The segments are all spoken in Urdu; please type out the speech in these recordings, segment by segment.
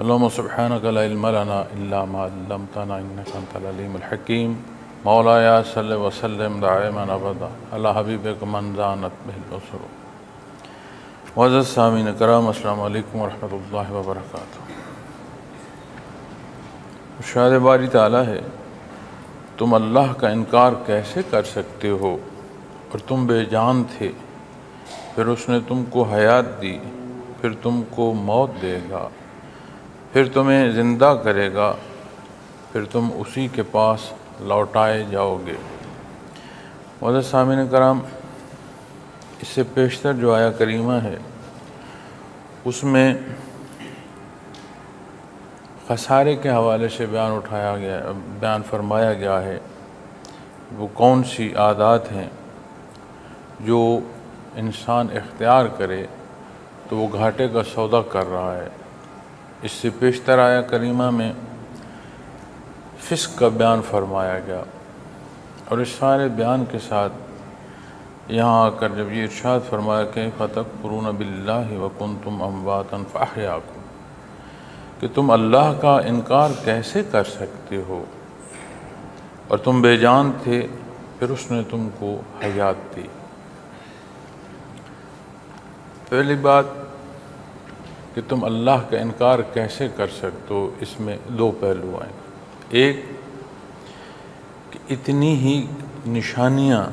اللهم سبحانك لا علم لنا إلا ما علمتنا إنك أنت العليم الحكيم مولاي صل وسلم دائما أبدا على حبيبك من زانت به البصر. معزز سامعین کرام، السلام علیکم ورحمۃ اللہ وبرکاتہ۔ ارشاد باری تعالیٰ ہے، تم اللہ کا انکار کیسے کر سکتے ہو اور تم بے جان تھے، پھر اس نے تم کو حیات دی، پھر تم کو موت دے گا، پھر تمہیں زندہ کرے گا، پھر تم اسی کے پاس لوٹائے جاؤ گے۔ معزز سامعین کرام، اس سے پیشتر جو آیہ کریمہ ہے اس میں خسارے کے حوالے سے بیان فرمایا گیا ہے۔ وہ کون سی عادات ہیں جو انسان اختیار کرے تو وہ گھاٹے کا سودا کر رہا ہے۔ اس سے پیشتر آیہ کریمہ میں فسق کا بیان فرمایا گیا، اور اس سارے بیان کے ساتھ یہاں آ کر جب یہ ارشاد فرمایا کیف تکفرون باللہ وکنتم امواتا فاحیاکم، کہ تم اللہ کا انکار کیسے کر سکتے ہو اور تم بے جان تھے، پھر اس نے تم کو حیات دی۔ پہلی بات کہ تم اللہ کا انکار کیسے کر سکتے ہو، اس میں دو پہلو آئیں گے۔ ایک کہ اتنی ہی نشانیاں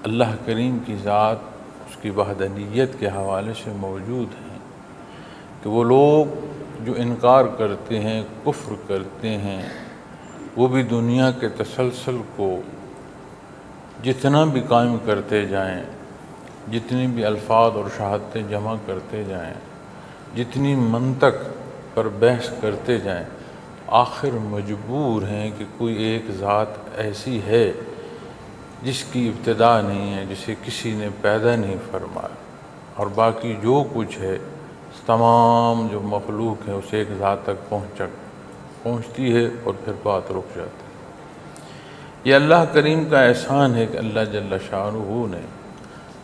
اللہ کریم کی ذات، اس کی وحدانیت کے حوالے سے موجود ہیں کہ وہ لوگ جو انکار کرتے ہیں، کفر کرتے ہیں، وہ بھی دنیا کے تسلسل کو جتنا بھی قائم کرتے جائیں، جتنی بھی الفاظ اور شہادتیں جمع کرتے جائیں، جتنی منطق پر بحث کرتے جائیں، آخر مجبور ہیں کہ کوئی ایک ذات ایسی ہے جس کی ابتدا نہیں ہے، جسے کسی نے پیدا نہیں فرمایا، اور باقی جو کچھ ہے تمام جو مخلوق ہے اس ایک ذات تک پہنچتی ہے اور پھر بات رک جاتی ہے۔ یہ اللہ کریم کا احسان ہے کہ اللہ جل شانہ نے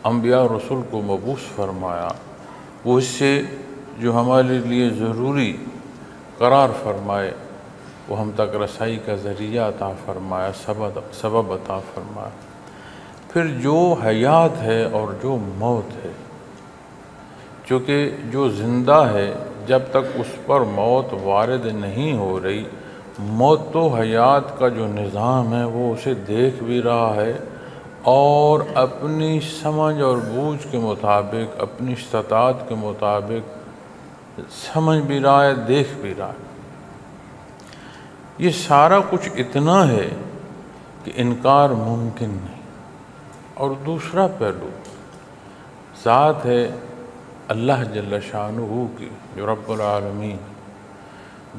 انبیاء اور رسول کو مبعوث فرمایا، وہ اس سے جو ہمارے لیے ضروری قرار فرمائے، وہ ہم تک رسائی کا ذریعہ عطا فرمایا، سبب عطا فرمایا۔ پھر جو حیات ہے اور جو موت ہے، چونکہ جو زندہ ہے جب تک اس پر موت وارد نہیں ہو رہی، موت و حیات کا جو نظام ہے وہ اسے دیکھ بھی رہا ہے اور اپنی سمجھ اور بوجھ کے مطابق، اپنی استطاعت کے مطابق سمجھ بھی رہا ہے، دیکھ بھی رہا ہے۔ یہ سارا کچھ اتنا ہے کہ انکار ممکن نہیں۔ اور دوسرا پہلو ذات ہے اللہ جل شانہ کی جو رب العالمین،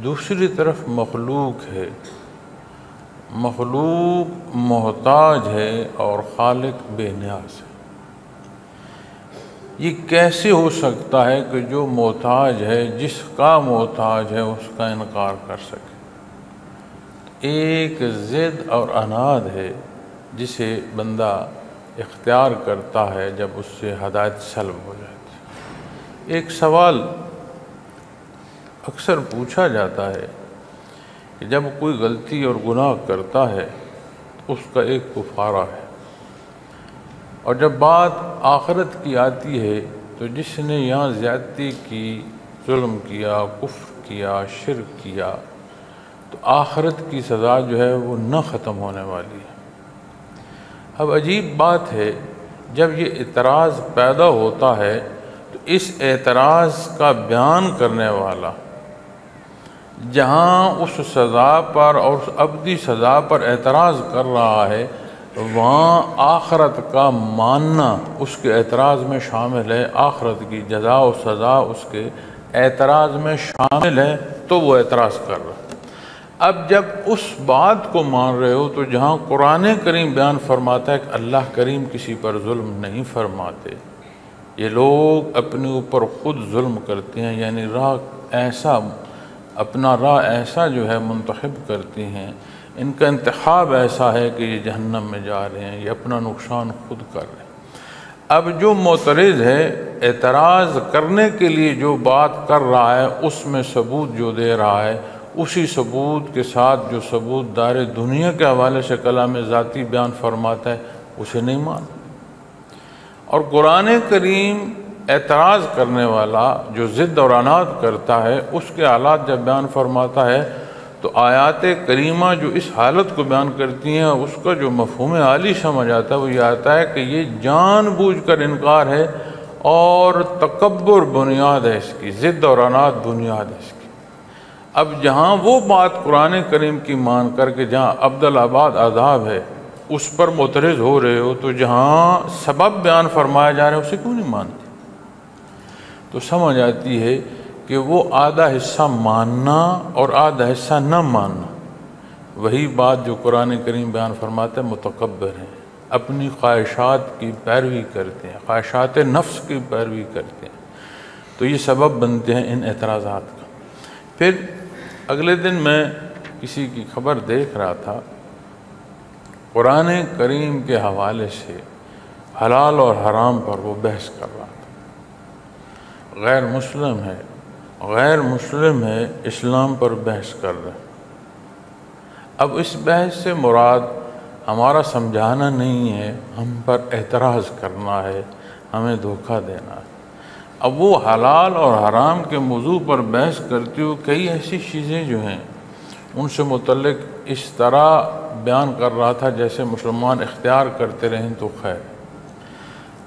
دوسری طرف مخلوق ہے، مخلوق محتاج ہے اور خالق بے نیاز ہے۔ یہ کیسے ہو سکتا ہے کہ جو محتاج ہے، جس کا محتاج ہے، اس کا انکار کر سکے؟ ایک ضد اور عناد ہے جسے بندہ اختیار کرتا ہے جب اس سے ہدایت سلب ہو جاتی ہے۔ ایک سوال اکثر پوچھا جاتا ہے کہ جب کوئی غلطی اور گناہ کرتا ہے تو اس کا ایک کفارہ ہے، اور جب بات آخرت کی آتی ہے تو جس نے یہاں زیادتی کی، ظلم کیا، کفر کیا، شرک کیا، تو آخرت کی سزا جو ہے وہ نہ ختم ہونے والی ہے۔ اب عجیب بات ہے، جب یہ اعتراض پیدا ہوتا ہے تو اس اعتراض کا بیان کرنے والا جہاں اس سزا پر اور اس ابدی سزا پر اعتراض کر رہا ہے، وہاں آخرت کا ماننا اس کے اعتراض میں شامل ہے، آخرت کی جزا و سزا اس کے اعتراض میں شامل ہے، تو وہ اعتراض کر رہا ہے۔ اب جب اس بات کو مان رہے ہو تو جہاں قرآن کریم بیان فرماتا ہے کہ اللہ کریم کسی پر ظلم نہیں فرماتے، یہ لوگ اپنے اوپر خود ظلم کرتے ہیں، یعنی اپنا راہ ایسا جو ہے منتخب کرتے ہیں، ان کا انتخاب ایسا ہے کہ یہ جہنم میں جا رہے ہیں، یہ اپنا نقصان خود کر رہے ہیں۔ اب جو معترض ہے اعتراض کرنے کے لیے جو بات کر رہا ہے اس میں ثبوت جو دے رہا ہے اسی ثبوت کے ساتھ جو ثبوت دار دنیا کے حوالے سے کلام ذاتی بیان فرماتا ہے اسے نہیں مان۔ اور قرآن کریم اعتراض کرنے والا جو ضد اور عناد کرتا ہے اس کے حالات جب بیان فرماتا ہے تو آیات کریمہ جو اس حالت کو بیان کرتی ہیں اس کا جو مفہوم عالی سمجھ آتا ہے وہ یہ آتا ہے کہ یہ جان بوجھ کر انکار ہے اور تکبر بنیاد ہے اس کی، ضد اور عناد بنیاد ہے اس کی۔ اب جہاں وہ بات قرآن کریم کی مان کر کے جہاں عبدالآباد عذاب ہے اس پر معترض ہو رہے ہو تو جہاں سبب بیان فرمایا جا رہا ہے اسے کیوں نہیں مانتے؟ تو سمجھ آتی ہے کہ وہ آدھا حصہ ماننا اور آدھا حصہ نہ ماننا وہی بات جو قرآن کریم بیان فرماتا ہے متکبر ہیں، اپنی خواہشات کی پیروی کرتے ہیں، خواہشات نفس کی پیروی کرتے ہیں، تو یہ سبب بنتے ہیں ان اعتراضات کا۔ پھر اگلے دن میں کسی کی خبر دیکھ رہا تھا، قرآن کریم کے حوالے سے حلال اور حرام پر وہ بحث کر رہا تھا، غیر مسلم ہے اسلام پر بحث کر رہے ہیں۔ اب اس بحث سے مراد ہمارا سمجھانا نہیں ہے، ہم پر اعتراض کرنا ہے، ہمیں دھوکہ دینا ہے۔ اب وہ حلال اور حرام کے موضوع پر بحث کرتے ہوئے کئی ایسی چیزیں جو ہیں ان سے متعلق اس طرح بیان کر رہا تھا جیسے مسلمان اختیار کرتے رہیں تو خیر۔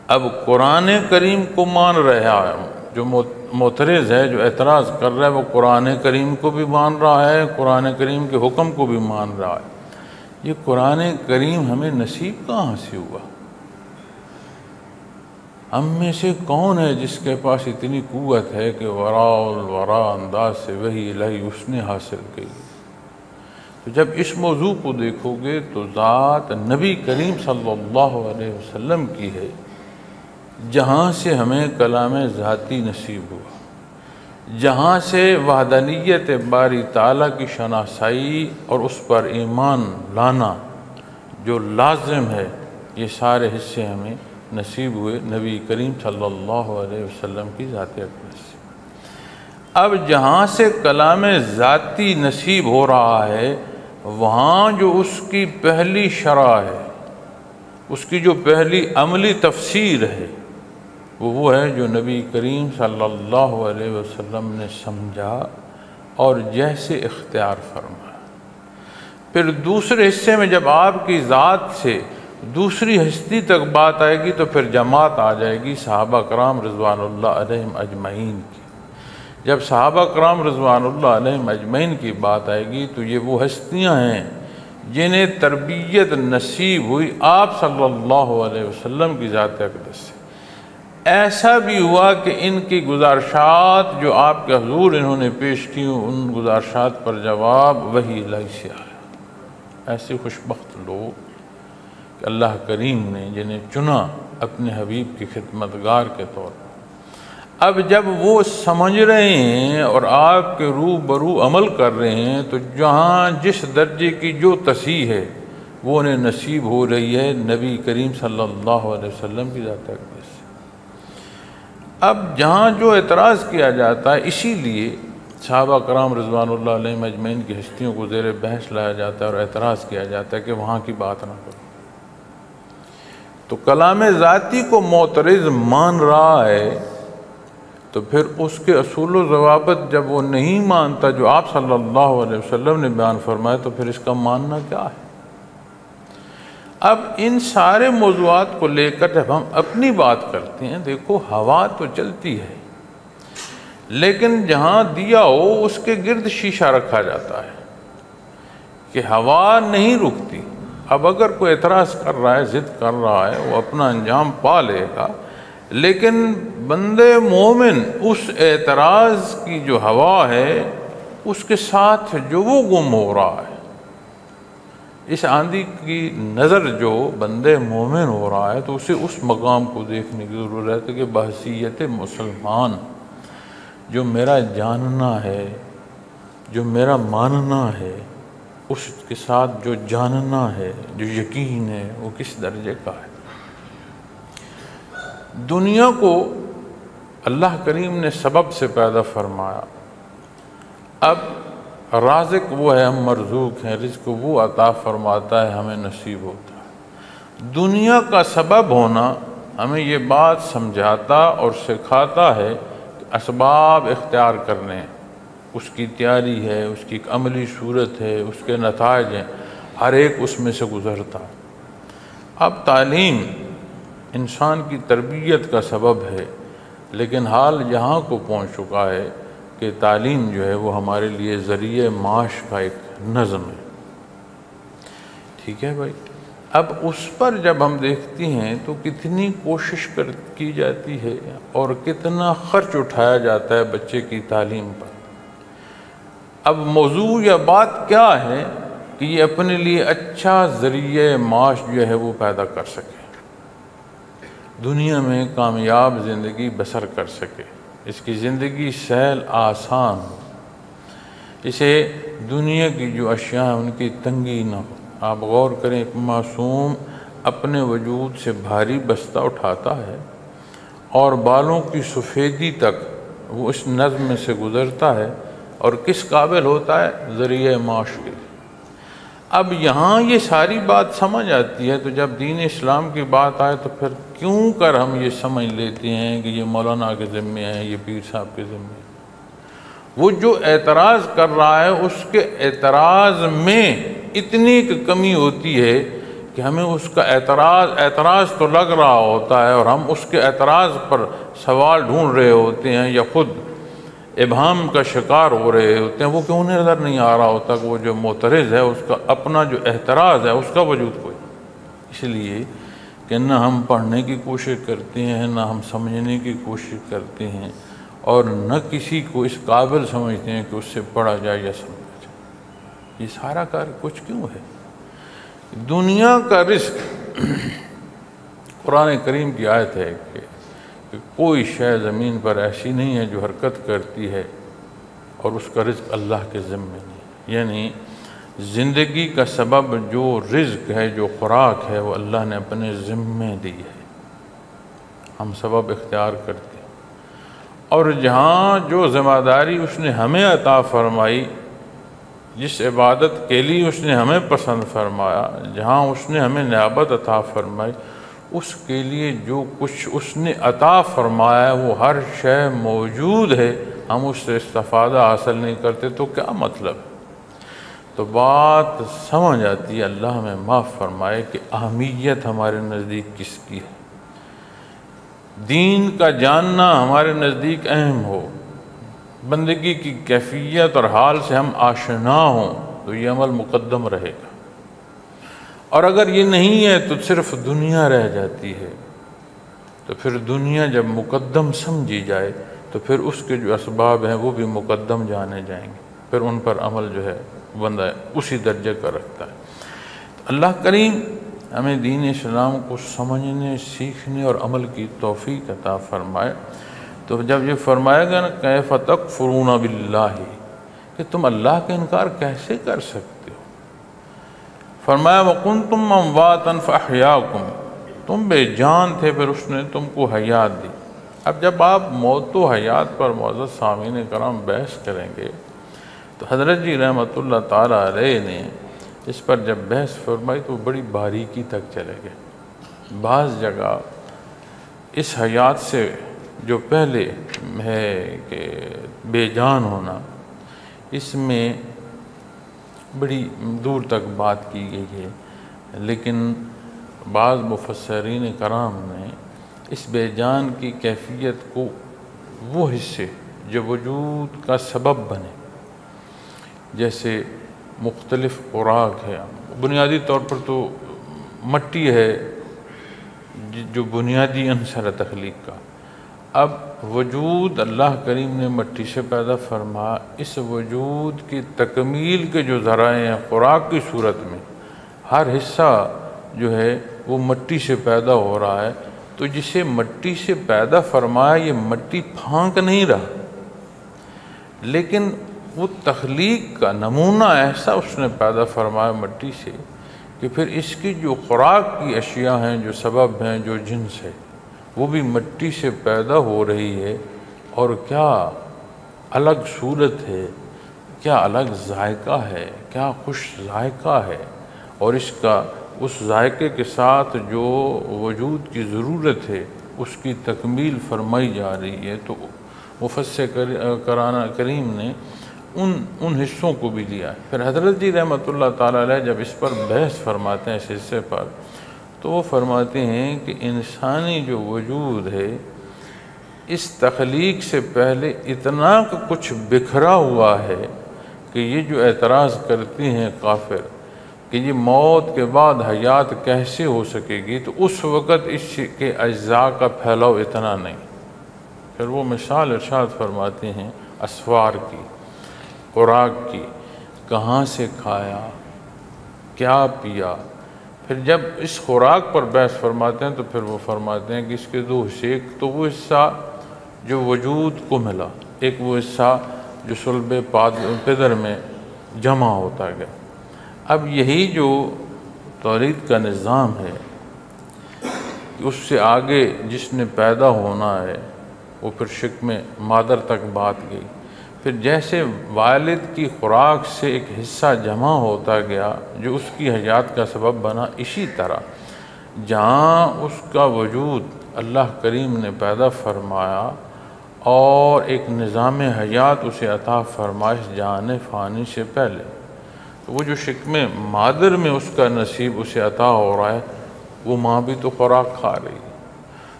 اب قرآن کریم کو مان رہا ہے، جو معترض ہے جو اعتراض کر رہا ہے وہ قرآن کریم کو بھی مان رہا ہے، قرآن کریم کے حکم کو بھی مان رہا ہے۔ یہ قرآن کریم ہمیں نصیب کہاں سے ہوا؟ ہم میں سے کون ہے جس کے پاس اتنی قوت ہے کہ وراء الورا انداز سے وہی الہی اس نے حاصل کی؟ تو جب اس موضوع کو دیکھو گے تو ذات نبی کریم صلی اللہ علیہ وسلم کی ہے، جہاں سے ہمیں کلام ذاتی نصیب ہوا، جہاں سے وحدانیت باری تعالیٰ کی شناسائی اور اس پر ایمان لانا جو لازم ہے، یہ سارے حصے ہمیں نصیب ہوئے نبی کریم صلی اللہ علیہ وسلم کی ذات اقدس سے۔ اب جہاں سے کلام ذاتی نصیب ہو رہا ہے وہاں جو اس کی پہلی شرح ہے، اس کی جو پہلی عملی تفسیر ہے وہ ہے جو نبی کریم صلی اللہ علیہ وسلم نے سمجھا اور جیسے اختیار فرمایا۔ پھر دوسرے حصے میں جب آپ کی ذات سے دوسری ہستی تک بات آئے گی تو پھر جماعت آ جائے گی صحابہ کرام رضوان اللہ علیہم اجمعین کی۔ جب صحابہ کرام رضوان اللہ علیہم اجمعین کی بات آئے گی تو یہ وہ ہستیاں ہیں جنہیں تربیت نصیب ہوئی آپ صلی اللہ علیہ وسلم کی ذات اقدس سے۔ ایسا بھی ہوا کہ ان کی گزارشات جو آپ کے حضور انہوں نے پیش کی ان گزارشات پر جواب وحی الہی سے آیا۔ ایسے خوشبخت لوگ کہ اللہ کریم نے جنہیں چنا اپنے حبیب کی خدمتگار کے طور پر۔ اب جب وہ سمجھ رہے ہیں اور آپ کے روبرو عمل کر رہے ہیں تو جہاں جس درجے کی جو تصحیح ہے وہ انہیں نصیب ہو رہی ہے نبی کریم صلی اللہ علیہ وسلم کی ذات اقدس سے۔ اب جہاں جو اعتراض کیا جاتا ہے اسی لیے صحابہ کرام رضوان اللہ علیہم اجمعین کی ہستیوں کو زیر بحث لایا جاتا ہے اور اعتراض کیا جاتا ہے کہ وہاں کی بات نہ کرو۔ تو کلام ذاتی کو معترض مان رہا ہے تو پھر اس کے اصول و ضوابط جب وہ نہیں مانتا جو آپ صلی اللہ علیہ وسلم نے بیان فرمایا تو پھر اس کا ماننا کیا ہے؟ اب ان سارے موضوعات کو لے کر جب ہم اپنی بات کرتے ہیں، دیکھو ہوا تو چلتی ہے لیکن جہاں دیا ہو اس کے گرد شیشہ رکھا جاتا ہے کہ ہوا نہیں رکتی۔ اب اگر کوئی اعتراض کر رہا ہے، ضد کر رہا ہے، وہ اپنا انجام پا لے گا، لیکن بندے مومن اس اعتراض کی جو ہوا ہے اس کے ساتھ جو وہ گم ہو رہا ہے، اس آندھی کی نظر جو بندے مومن ہو رہا ہے تو اسے اس مقام کو دیکھنے کی ضرورت ہے کہ بحیثیت مسلمان جو میرا جاننا ہے، جو میرا ماننا ہے، اس کے ساتھ جو جاننا ہے، جو یقین ہے، وہ کس درجے کا ہے۔ دنیا کو اللہ کریم نے سبب سے پیدا فرمایا، اب رازق وہ ہے، ہم مرزوق ہیں، رزق وہ عطا فرماتا ہے، ہمیں نصیب ہوتا ہے۔ دنیا کا سبب ہونا ہمیں یہ بات سمجھاتا اور سکھاتا ہے کہ اسباب اختیار کرنے ہیں، اس کی تیاری ہے، اس کی ایک عملی صورت ہے، اس کے نتائج ہیں، ہر ایک اس میں سے گزرتا ہے۔ اب تعلیم انسان کی تربیت کا سبب ہے، لیکن حال یہاں کو پہنچ چکا ہے کہ تعلیم جو ہے وہ ہمارے لیے ذریعہ معاش کا ایک نظم ہے۔ ٹھیک ہے بھائی، اب اس پر جب ہم دیکھتے ہیں تو کتنی کوشش کی جاتی ہے اور کتنا خرچ اٹھایا جاتا ہے بچے کی تعلیم پر۔ اب موضوع یا بات کیا ہے کہ یہ اپنے لیے اچھا ذریعہ معاش جو ہے وہ پیدا کر سکے، دنیا میں کامیاب زندگی بسر کر سکے، اس کی زندگی سہل آسان ہو، اسے دنیا کی جو اشیاء ہیں ان کی تنگی نہ ہو۔ آپ غور کریں، ایک معصوم اپنے وجود سے بھاری بستہ اٹھاتا ہے اور بالوں کی سفیدی تک وہ اس نظم میں سے گزرتا ہے، اور کس قابل ہوتا ہے؟ ذریعہ معاش کے لیے۔ اب یہاں یہ ساری بات سمجھ آتی ہے، تو جب دین اسلام کی بات آئے تو پھر کیوں کر ہم یہ سمجھ لیتے ہیں کہ یہ مولانا کے ذمے ہیں، یہ پیر صاحب کے ذمے ہیں۔ وہ جو اعتراض کر رہا ہے اس کے اعتراض میں اتنی ایک کمی ہوتی ہے کہ ہمیں اس کا اعتراض تو لگ رہا ہوتا ہے، اور ہم اس کے اعتراض پر سوال ڈھونڈ رہے ہوتے ہیں یا خود ابہام کا شکار ہو رہے ہوتے ہیں۔ وہ کیوں نظر نہیں آ رہا ہوتا کہ وہ جو معترض ہے اس کا اپنا جو اعتراض ہے اس کا وجود کوئی، اس لیے کہ نہ ہم پڑھنے کی کوشش کرتے ہیں، نہ ہم سمجھنے کی کوشش کرتے ہیں، اور نہ کسی کو اس قابل سمجھتے ہیں کہ اس سے پڑھا جائے یا سمجھا جائے۔ یہ سارا کار کچھ کیوں ہے؟ دنیا کا رزق، قرآن کریم کی آیت ہے کہ کوئی شے زمین پر ایسی نہیں ہے جو حرکت کرتی ہے اور اس کا رزق اللہ کے ذمے نہیں۔ یعنی زندگی کا سبب جو رزق ہے، جو خوراک ہے، وہ اللہ نے اپنے ذمے دی ہے، ہم سبب اختیار کرتے ہیں، اور جہاں جو ذمہ داری اس نے ہمیں عطا فرمائی، جس عبادت کے لیے اس نے ہمیں پسند فرمایا، جہاں اس نے ہمیں نعمت عطا فرمائی، اس کے لیے جو کچھ اس نے عطا فرمایا ہے وہ ہر شے موجود ہے، ہم اس سے استفادہ حاصل نہیں کرتے تو کیا مطلب ہے؟ تو بات سمجھ آتی ہے، اللہ ہمیں معاف فرمائے کہ اہمیت ہمارے نزدیک کس کی ہے۔ دین کا جاننا ہمارے نزدیک اہم ہو، بندگی کی کیفیت اور حال سے ہم آشنا ہوں تو یہ عمل مقدم رہے گا، اور اگر یہ نہیں ہے تو صرف دنیا رہ جاتی ہے۔ تو پھر دنیا جب مقدم سمجھی جائے تو پھر اس کے جو اسباب ہیں وہ بھی مقدم جانے جائیں گے، پھر ان پر عمل جو ہے بندہ اسی درجے کا رکھتا ہے۔ اللہ کریم ہمیں دین اسلام کو سمجھنے، سیکھنے اور عمل کی توفیق عطا فرمائے۔ تو جب یہ فرمائے گا نا کیف تکفرون باللہ، کہ تم اللہ کا انکار کیسے کر سکتے ہو؟ فرمایا وَكُنْتُمْ أَمْوَاتًا فَأَحْيَاكُمْ، تم بے جان تھے پھر اس نے تم کو حیات دی۔ اب جب آپ موت و حیات پر معزز سامعین کرام بحث کریں گے تو حضرت جی رحمۃ اللہ تعالیٰ علیہ نے اس پر جب بحث فرمائی تو بڑی باریکی تک چلے گئے۔ بعض جگہ اس حیات سے جو پہلے ہے کہ بے جان ہونا، اس میں بڑی دور تک بات کی گئی ہے، لیکن بعض مفسرین کرام نے اس بے جان کی کیفیت کو وہ حصے جو وجود کا سبب بنے، جیسے مختلف خوراک ہے، بنیادی طور پر تو مٹی ہے جو بنیادی عنصر ہے تخلیق کا۔ اب وجود اللہ کریم نے مٹی سے پیدا فرما، اس وجود کی تکمیل کے جو ذرائع ہیں خوراک کی صورت میں، ہر حصہ جو ہے وہ مٹی سے پیدا ہو رہا ہے، تو جسے مٹی سے پیدا فرمایا یہ مٹی پھانک نہیں رہا، لیکن وہ تخلیق کا نمونہ ایسا اس نے پیدا فرمایا مٹی سے کہ پھر اس کی جو خوراک کی اشیاء ہیں، جو سبب ہیں، جو جنس ہے، وہ بھی مٹی سے پیدا ہو رہی ہے، اور کیا الگ صورت ہے، کیا الگ ذائقہ ہے، کیا خوش ذائقہ ہے، اور اس کا اس ذائقے کے ساتھ جو وجود کی ضرورت ہے اس کی تکمیل فرمائی جا رہی ہے۔ تو مفسر کریم نے ان حصوں کو بھی لیا ہے۔ پھر حضرت جی رحمۃ اللہ تعالیٰ علیہ جب اس پر بحث فرماتے ہیں اس حصے پر، تو وہ فرماتے ہیں کہ انسانی جو وجود ہے اس تخلیق سے پہلے اتنا کچھ بکھرا ہوا ہے کہ یہ جو اعتراض کرتے ہیں کافر کہ یہ موت کے بعد حیات کیسے ہو سکے گی، تو اس وقت اس کے اجزاء کا پھیلاؤ اتنا نہیں۔ پھر وہ مثال ارشاد فرماتے ہیں اسوار کی، خوراک کی، کہاں سے کھایا، کیا پیا۔ پھر جب اس خوراک پر بحث فرماتے ہیں تو پھر وہ فرماتے ہیں کہ اس کے دو حصے، ایک تو وہ حصہ جو وجود کو ملا، ایک وہ حصہ جو صلب پدر میں جمع ہوتا گیا۔ اب یہی جو تولید کا نظام ہے، اس سے آگے جس نے پیدا ہونا ہے وہ پھر شکم مادر تک بات گئی۔ پھر جیسے والد کی خوراک سے ایک حصہ جمع ہوتا گیا جو اس کی حیات کا سبب بنا، اسی طرح جہاں اس کا وجود اللہ کریم نے پیدا فرمایا اور ایک نظام حیات اسے عطا فرمایا اس جہان فانی سے پہلے، تو وہ جو شکم مادر میں اس کا نصیب اسے عطا ہو رہا ہے، وہ ماں بھی تو خوراک کھا رہی ہے،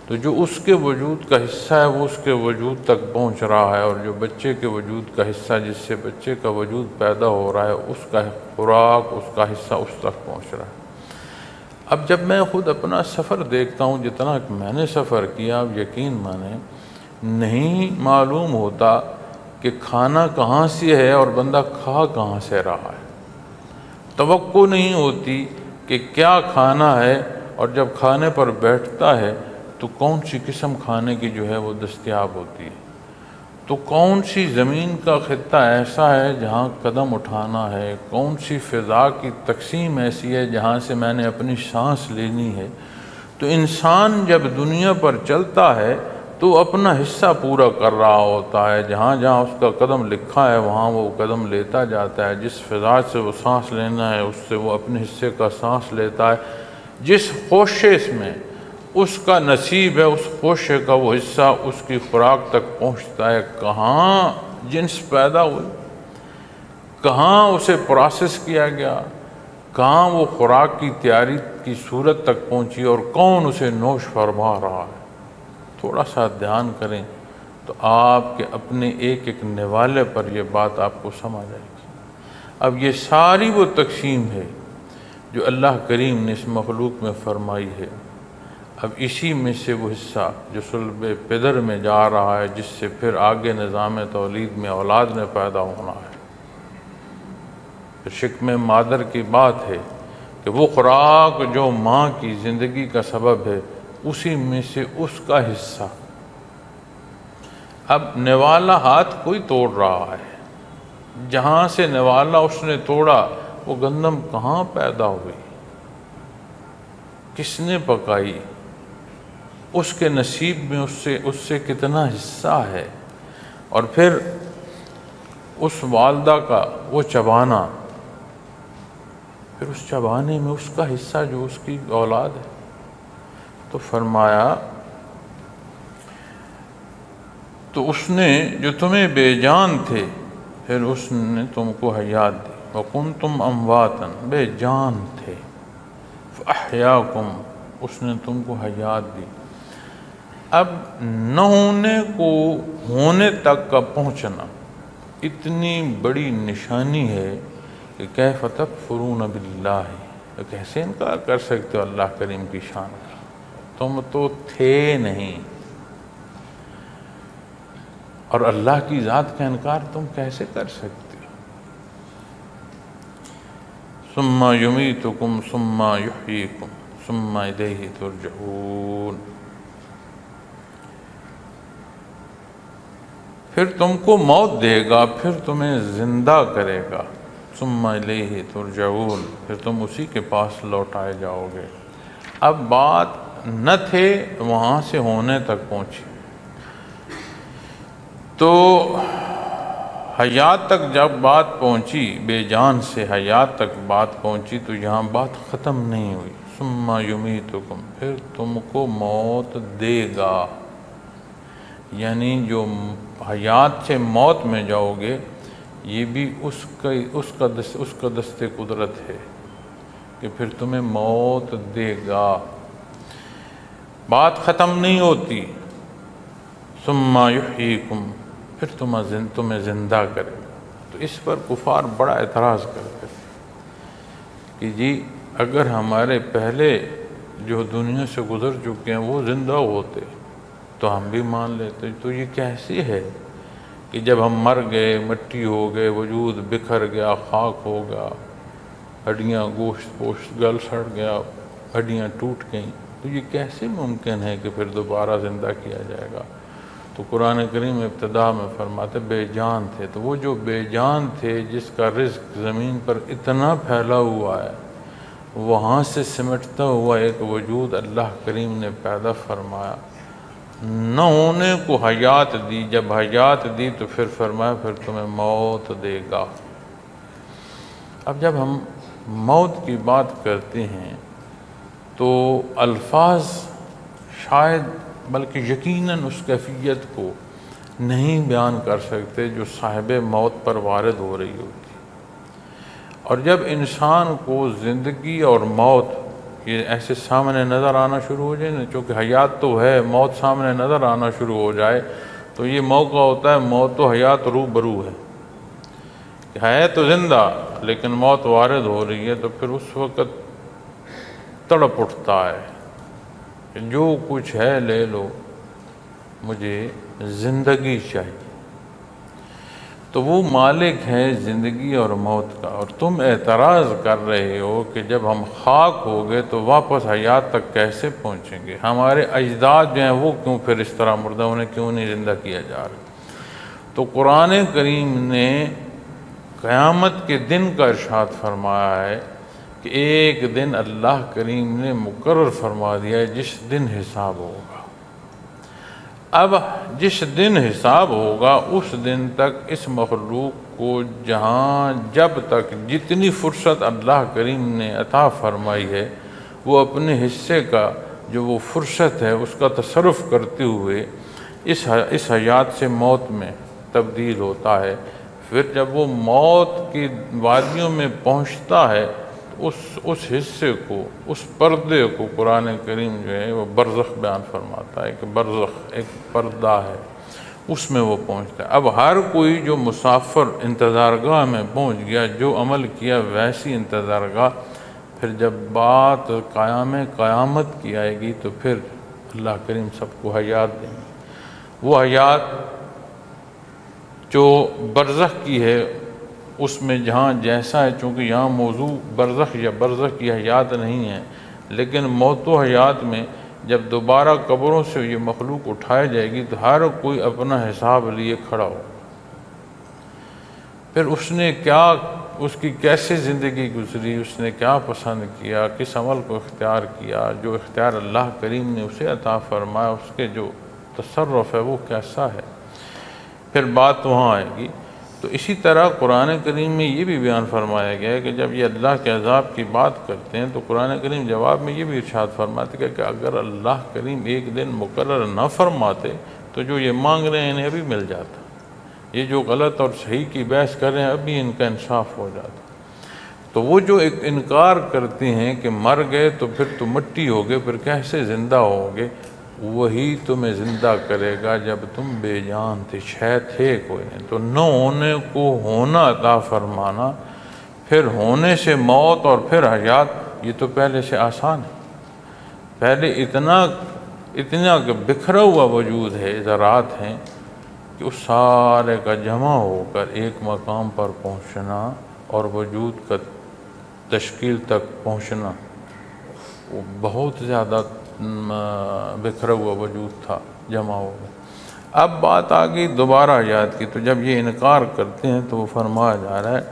تو جو اس کے وجود کا حصہ ہے وہ اس کے وجود تک پہنچ رہا ہے، اور جو بچے کے وجود کا حصہ جس سے بچے کا وجود پیدا ہو رہا ہے اس کا خوراک، اس کا حصہ اس تک پہنچ رہا ہے۔ اب جب میں خود اپنا سفر دیکھتا ہوں، جتنا میں نے سفر کیا، اب یقین مانیں نہیں معلوم ہوتا کہ کھانا کہاں سے ہے اور بندہ کھا کہاں سے رہا ہے۔ توقع نہیں ہوتی کہ کیا کھانا ہے، اور جب کھانے پر بیٹھتا ہے تو کون سی قسم کھانے کی جو ہے وہ دستیاب ہوتی ہے، تو کون سی زمین کا خطہ ایسا ہے جہاں قدم اٹھانا ہے، کون سی فضا کی تقسیم ایسی ہے جہاں سے میں نے اپنی سانس لینی ہے۔ تو انسان جب دنیا پر چلتا ہے تو اپنا حصہ پورا کر رہا ہوتا ہے، جہاں جہاں اس کا قدم لکھا ہے وہاں وہ قدم لیتا جاتا ہے، جس فضا سے وہ سانس لینا ہے اس سے وہ اپنے حصے کا سانس لیتا ہے، جس خوشے میں اس کا نصیب ہے اس خوشے کا وہ حصہ اس کی خوراک تک پہنچتا ہے۔ کہاں جنس پیدا ہوئی، کہاں اسے پروسیس کیا گیا، کہاں وہ خوراک کی تیاری کی صورت تک پہنچی، اور کون اسے نوش فرما رہا ہے۔ تھوڑا سا دھیان کریں تو آپ کے اپنے ایک ایک نوالے پر یہ بات آپ کو سمجھ آئے گی۔ اب یہ ساری وہ تقسیم ہے جو اللہ کریم نے اس مخلوق میں فرمائی ہے۔ اب اسی میں سے وہ حصہ جو صلب پدر میں جا رہا ہے، جس سے پھر آگے نظام تولید میں اولاد نے پیدا ہونا ہے۔ پھر شکم مادر کی بات ہے کہ وہ خوراک جو ماں کی زندگی کا سبب ہے، اسی میں سے اس کا حصہ۔ اب نوالا ہاتھ کوئی توڑ رہا ہے، جہاں سے نوالا اس نے توڑا وہ گندم کہاں پیدا ہوئی، کس نے پکائی، اس کے نصیب میں اس سے کتنا حصہ ہے، اور پھر اس والدہ کا وہ چبانا، پھر اس چبانے میں اس کا حصہ جو اس کی اولاد ہے۔ تو فرمایا تو اس نے جو تمہیں بے جان تھے پھر اس نے تم کو حیات دی، وَكُنْتُمْ أَمْوَاتًا، بے جان تھے، فَأَحْيَاكُمْ، اس نے تم کو حیات دی۔ اب نہ ہونے کو ہونے تک کا پہنچنا اتنی بڑی نشانی ہے کہ کیف تکفرون باللہ، کیسے انکار کر سکتے ہو اللہ کریم کی شان کا، تم تو تھے نہیں، اور اللہ کی ذات کا انکار تم کیسے کر سکتے ہو۔ ثم یمیتکم ثم یحییکم ثم الیہ ترجعون، پھر تم کو موت دے گا، پھر تمہیں زندہ کرے گا، ثم الیہ ترجعون، پھر تم اسی کے پاس لوٹائے جاؤ گے۔ اب بات نہ تھے وہاں سے ہونے تک پہنچی۔ تو حیات تک جب بات پہنچی، بے جان سے حیات تک بات پہنچی، تو یہاں بات ختم نہیں ہوئی۔ ثم یمیتکم، پھر تم کو موت دے گا، یعنی جو حیات سے موت میں جاؤ گے یہ بھی اس کا دست قدرت ہے کہ پھر تمہیں موت دے گا۔ بات ختم نہیں ہوتی۔ ثم یحییکم، پھر تمہیں زندہ کرے گا۔ تو اس پر کفار بڑا اعتراض کرتے تھے کہ جی اگر ہمارے پہلے جو دنیا سے گزر چکے ہیں وہ زندہ ہوتے تو ہم بھی مان لیتے۔ تو یہ کیسے ہے کہ جب ہم مر گئے، مٹی ہو گئے، وجود بکھر گیا، خاک ہو گیا، ہڈیاں گوشت پوشت گل سڑ گیا، ہڈیاں ٹوٹ گئیں، تو یہ کیسے ممکن ہے کہ پھر دوبارہ زندہ کیا جائے گا؟ تو قرآن کریم ابتدا میں فرماتے بے جان تھے۔ تو وہ جو بے جان تھے، جس کا رزق زمین پر اتنا پھیلا ہوا ہے، وہاں سے سمٹتا ہوا ایک وجود اللہ کریم نے پیدا فرمایا، نہ ہونے کو حیات دی۔ جب حیات دی تو پھر فرمایا پھر تمہیں موت دے گا۔ اب جب ہم موت کی بات کرتے ہیں تو الفاظ شاید بلکہ یقیناً اس کیفیت کو نہیں بیان کر سکتے جو صاحب موت پر وارد ہو رہی ہوتی۔ اور جب انسان کو زندگی اور موت یہ ایسے سامنے نظر آنا شروع ہو جائے نا، چونکہ حیات تو ہے، موت سامنے نظر آنا شروع ہو جائے تو یہ موقع ہوتا ہے موت و حیات روبرو ہے، کہ ہے تو زندہ لیکن موت وارد ہو رہی ہے، تو پھر اس وقت تڑپ اٹھتا ہے کہ جو کچھ ہے لے لو، مجھے زندگی چاہیے۔ تو وہ مالک ہے زندگی اور موت کا، اور تم اعتراض کر رہے ہو کہ جب ہم خاک ہو گئے تو واپس حیات تک کیسے پہنچیں گے؟ ہمارے اجداد جو ہیں وہ کیوں پھر اس طرح مردہ انہیں کیوں نہیں زندہ کیا جا رہا؟ تو قرآن کریم نے قیامت کے دن کا ارشاد فرمایا ہے کہ ایک دن اللہ کریم نے مقرر فرما دیا ہے جس دن حساب ہوگا۔ اب جس دن حساب ہوگا اس دن تک اس مخلوق کو جہاں جب تک جتنی فرصت اللہ کریم نے عطا فرمائی ہے وہ اپنے حصے کا جو وہ فرصت ہے اس کا تصرف کرتے ہوئے اس حیات سے موت میں تبدیل ہوتا ہے۔ پھر جب وہ موت کی وادیوں میں پہنچتا ہے اس حصے کو، اس پردے کو قرآن کریم جو ہے وہ برزخ بیان فرماتا ہے کہ برزخ ایک پردہ ہے، اس میں وہ پہنچتا ہے۔ اب ہر کوئی جو مسافر انتظارگاہ میں پہنچ گیا، جو عمل کیا ویسی انتظارگاہ، پھر جب بات قیامت کی آئے گی تو پھر اللہ کریم سب کو حیات دیں گے۔ وہ حیات جو برزخ کی ہے اس میں جہاں جیسا ہے، چونکہ یہاں موضوع برزخ یا برزخ کی حیات نہیں ہے، لیکن موت و حیات میں جب دوبارہ قبروں سے یہ مخلوق اٹھائی جائے گی تو ہر کوئی اپنا حساب لیے کھڑا ہو۔ پھر اس نے کیا، اس کی کیسے زندگی گزری، اس نے کیا پسند کیا، کس عمل کو اختیار کیا، جو اختیار اللہ کریم نے اسے عطا فرمایا اس کے جو تصرف ہے وہ کیسا ہے، پھر بات وہاں آئے گی۔ تو اسی طرح قرآن کریم میں یہ بھی بیان فرمایا گیا ہے کہ جب یہ اللہ کے عذاب کی بات کرتے ہیں تو قرآن کریم جواب میں یہ بھی ارشاد فرماتے کہ اگر اللہ کریم ایک دن مقرر نہ فرماتے تو جو یہ مانگ رہے ہیں انہیں ابھی مل جاتا، یہ جو غلط اور صحیح کی بحث کر رہے ہیں ابھی ان کا انصاف ہو جاتا۔ تو وہ جو ایک انکار کرتے ہیں کہ مر گئے تو پھر تو مٹی ہو گئے، پھر کیسے زندہ ہوگے، وہی تمہیں زندہ کرے گا جب تم بے جان تھے، شے تھے کوئی نہیں۔ تو نہ ہونے کو ہونا عطا فرمانا، پھر ہونے سے موت اور پھر حیات، یہ تو پہلے سے آسان ہے۔ پہلے اتنا کہ بکھرا ہوا وجود ہے، ذرات ہیں، کہ اس سارے کا جمع ہو کر ایک مقام پر پہنچنا اور وجود کا تشکیل تک پہنچنا، وہ بہت زیادہ بکھرا ہوا وجود تھا، جمع ہو گیا۔ اب بات آ گئی دوبارہ حیات کی، تو جب یہ انکار کرتے ہیں تو وہ فرمایا جا رہا ہے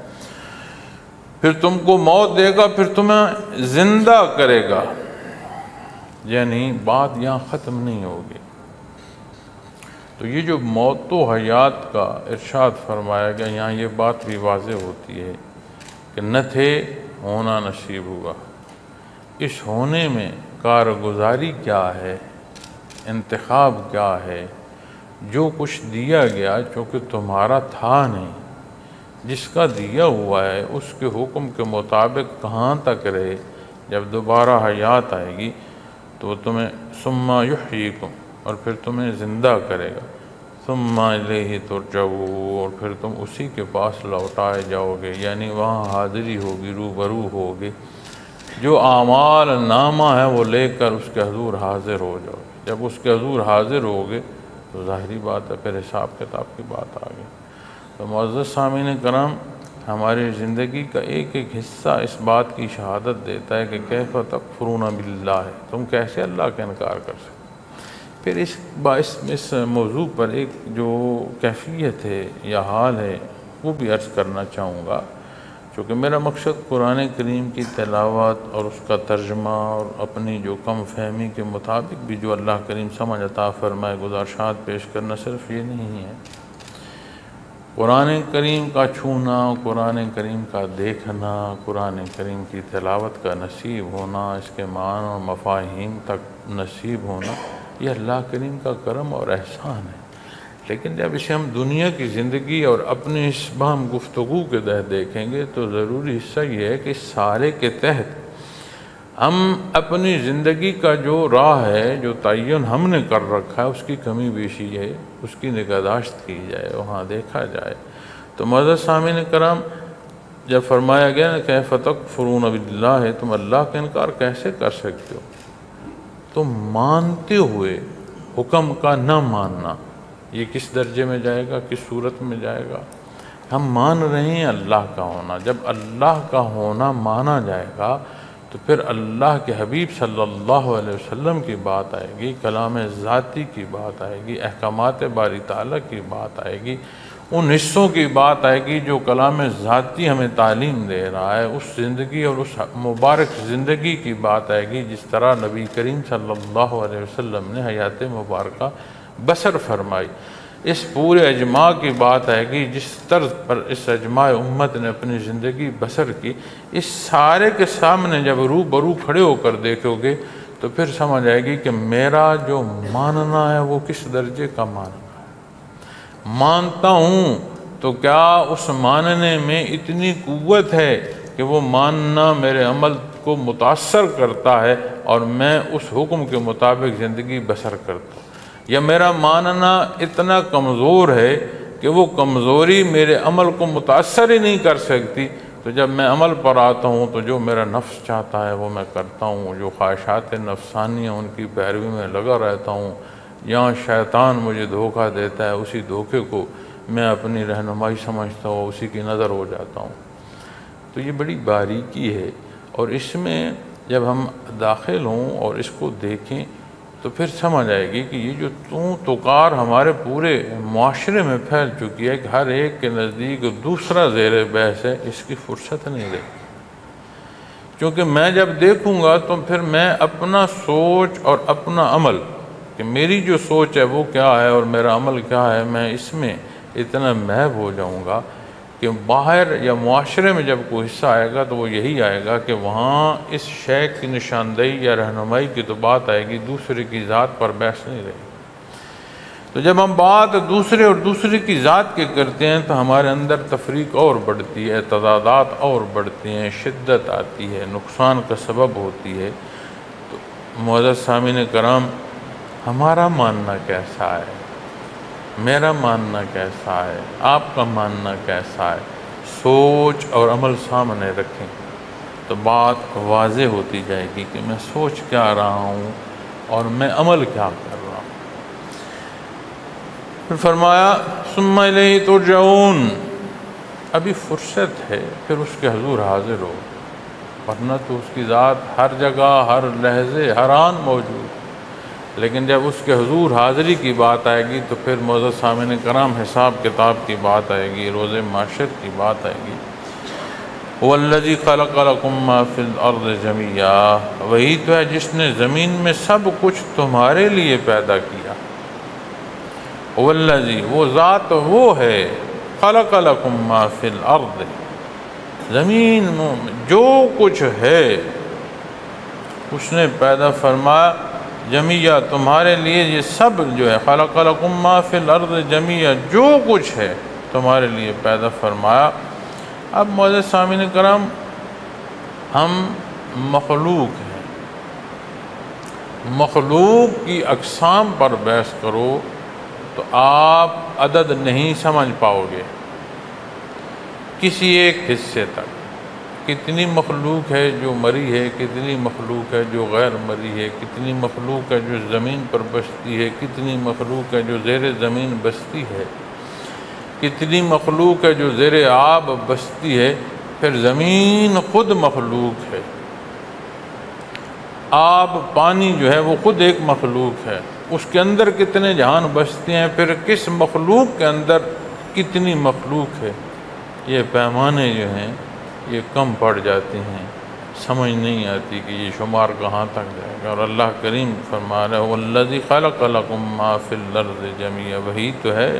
پھر تم کو موت دے گا، پھر تمہیں زندہ کرے گا۔ یعنی بات یہاں ختم نہیں ہوگی۔ تو یہ جو موت و حیات کا ارشاد فرمایا گیا، یہاں یہ بات بھی واضح ہوتی ہے کہ نہ تھے ہونا نصیب ہوا۔ اس ہونے میں کارگزاری کیا ہے، انتخاب کیا ہے؟ جو کچھ دیا گیا چونکہ تمہارا تھا نہیں، جس کا دیا ہوا ہے اس کے حکم کے مطابق کہاں تک رہے۔ جب دوبارہ حیات آئے گی تو وہ تمہیں ثم یحییکم، اور پھر تمہیں زندہ کرے گا، ثم الیہ ترجعون، اور پھر تم اسی کے پاس لوٹائے جاؤ گے، یعنی وہاں حاضری ہوگی، روبرو ہوگی۔ جو اعمال نامہ ہے وہ لے کر اس کے حضور حاضر ہو جاؤ گے۔ جب اس کے حضور حاضر ہوگے تو ظاہری بات ہے پھر حساب کتاب کی بات آ گئی۔ تو معزز سامعین کرام، ہماری زندگی کا ایک ایک حصہ اس بات کی شہادت دیتا ہے کہ کیف تکفرون باللہ، تم کیسے اللہ کا انکار کر سکتے۔ پھر اس موضوع پر ایک جو کیفیت ہے یا حال ہے وہ بھی عرض کرنا چاہوں گا، چونکہ میرا مقصد قرآن کریم کی تلاوت اور اس کا ترجمہ اور اپنی جو کم فہمی کے مطابق بھی جو اللہ کریم سمجھ عطا فرمائے گزارشات پیش کرنا صرف یہ نہیں ہے۔ قرآن کریم کا چھونا، قرآن کریم کا دیکھنا، قرآن کریم کی تلاوت کا نصیب ہونا، اس کے معنی اور مفاہیم تک نصیب ہونا، یہ اللہ کریم کا کرم اور احسان ہے۔ لیکن جب اسے ہم دنیا کی زندگی اور اپنی اس باہم گفتگو کے تحت دیکھیں گے تو ضروری حصہ یہ ہے کہ اس سارے کے تحت ہم اپنی زندگی کا جو راہ ہے، جو تعین ہم نے کر رکھا ہے، اس کی کمی بیشی ہے، اس کی نگہداشت کی جائے، وہاں دیکھا جائے۔ تو معزز سامعین کرام، جب فرمایا گیا نا کیف تکفرون باللہ، تم اللہ کا انکار کیسے کر سکتے ہو، تو مانتے ہوئے حکم کا نہ ماننا، یہ کس درجے میں جائے گا، کس صورت میں جائے گا؟ ہم مان رہے ہیں اللہ کا ہونا، جب اللہ کا ہونا مانا جائے گا تو پھر اللہ کے حبیب صلی اللہ علیہ وسلم کی بات آئے گی، کلام ذاتی کی بات آئے گی، احکامات باری تعالیٰ کی بات آئے گی، ان حصوں کی بات آئے گی جو کلام ذاتی ہمیں تعلیم دے رہا ہے، اس زندگی اور اس مبارک زندگی کی بات آئے گی جس طرح نبی کریم صلی اللہ علیہ وسلم نے حیات مبارکہ بسر فرمائی۔ اس پورے اجماع کی بات آئے گی جس طرز پر اس اجماع امت نے اپنی زندگی بسر کی۔ اس سارے کے سامنے جب روبرو کھڑے ہو کر دیکھو گے تو پھر سمجھ آئے گی کہ میرا جو ماننا ہے وہ کس درجے کا ماننا ہے۔ مانتا ہوں تو کیا اس ماننے میں اتنی قوت ہے کہ وہ ماننا میرے عمل کو متاثر کرتا ہے اور میں اس حکم کے مطابق زندگی بسر کرتا ہوں، یا میرا ماننا اتنا کمزور ہے کہ وہ کمزوری میرے عمل کو متاثر ہی نہیں کر سکتی، تو جب میں عمل پر آتا ہوں تو جو میرا نفس چاہتا ہے وہ میں کرتا ہوں، جو خواہشات نفسانیہ ان کی پیروی میں لگا رہتا ہوں، یہاں شیطان مجھے دھوکہ دیتا ہے اسی دھوکے کو میں اپنی رہنمائی سمجھتا ہوں، اسی کی نظر ہو جاتا ہوں۔ تو یہ بڑی باریکی ہے، اور اس میں جب ہم داخل ہوں اور اس کو دیکھیں تو پھر سمجھ آئے گی کہ یہ جو تکار ہمارے پورے معاشرے میں پھیل چکی ہے کہ ہر ایک کے نزدیک دوسرا زیر بحث ہے، اس کی فرصت نہیں رہی۔ کیونکہ میں جب دیکھوں گا تو پھر میں اپنا سوچ اور اپنا عمل، کہ میری جو سوچ ہے وہ کیا ہے اور میرا عمل کیا ہے، میں اس میں اتنا محو ہو جاؤں گا کہ باہر یا معاشرے میں جب کوئی حصہ آئے گا تو وہ یہی آئے گا کہ وہاں اس شے کی نشاندہی یا رہنمائی کی تو بات آئے گی، دوسرے کی ذات پر بحث نہیں رہے گی۔ تو جب ہم بات دوسرے اور دوسرے کی ذات کے کرتے ہیں تو ہمارے اندر تفریق اور بڑھتی ہے، تضادات اور بڑھتی ہیں، شدت آتی ہے، نقصان کا سبب ہوتی ہے۔ تو معزز سامعین کرام، ہمارا ماننا کیسا ہے، میرا ماننا کیسا ہے، آپ کا ماننا کیسا ہے، سوچ اور عمل سامنے رکھیں تو بات واضح ہوتی جائے گی کہ میں سوچ کیا رہا ہوں اور میں عمل کیا کر رہا ہوں۔ پھر فرمایا ثم الیہ ترجعون، ابھی فرصت ہے، پھر اس کے حضور حاضر ہو، ورنہ تو اس کی ذات ہر جگہ، ہر لحظے، ہر آن موجود، لیکن جب اس کے حضور حاضری کی بات آئے گی تو پھر معزز سامعین کرام حساب کتاب کی بات آئے گی، روز محشر کی بات آئے گی۔ والذی خلق لکم ما فی الارض جمیعا، وہی تو ہے جس نے زمین میں سب کچھ تمہارے لیے پیدا کیا۔ والذی، وہ ذات وہ ہے، خلق لکم ما فی الارض، زمین میں جو کچھ ہے اس نے پیدا فرمایا، جمیعا تمہارے لیے، یہ سب جو ہے، خلق لکم ما فی الارض جمیعا، جو کچھ ہے تمہارے لیے پیدا فرمایا۔ اب معزز سامعین کرام، ہم مخلوق ہیں، مخلوق کی اقسام پر بحث کرو تو آپ عدد نہیں سمجھ پاؤ گے کسی ایک حصے تک۔ کتنی مخلوق ہے جو مری ہے، کتنی مخلوق ہے جو غیر مری ہے، کتنی مخلوق ہے جو زمین پر بستی ہے، کتنی مخلوق ہے جو زیر زمین بستی ہے، کتنی مخلوق ہے جو زیر آب بستی ہے، پھر زمین خود مخلوق ہے، آب پانی جو ہے وہ خود ایک مخلوق ہے، اس کے اندر کتنے جہان بستے ہیں، پھر کس مخلوق کے اندر کتنی مخلوق ہے، یہ پیمانے جو ہیں یہ کم پڑ جاتے ہیں، سمجھ نہیں آتی کہ یہ شمار کہاں تک جائے گا۔ اور اللہ کریم فرما رہا ہے والذی خلق لکم ما فی الارض جمیعا، وہی تو ہے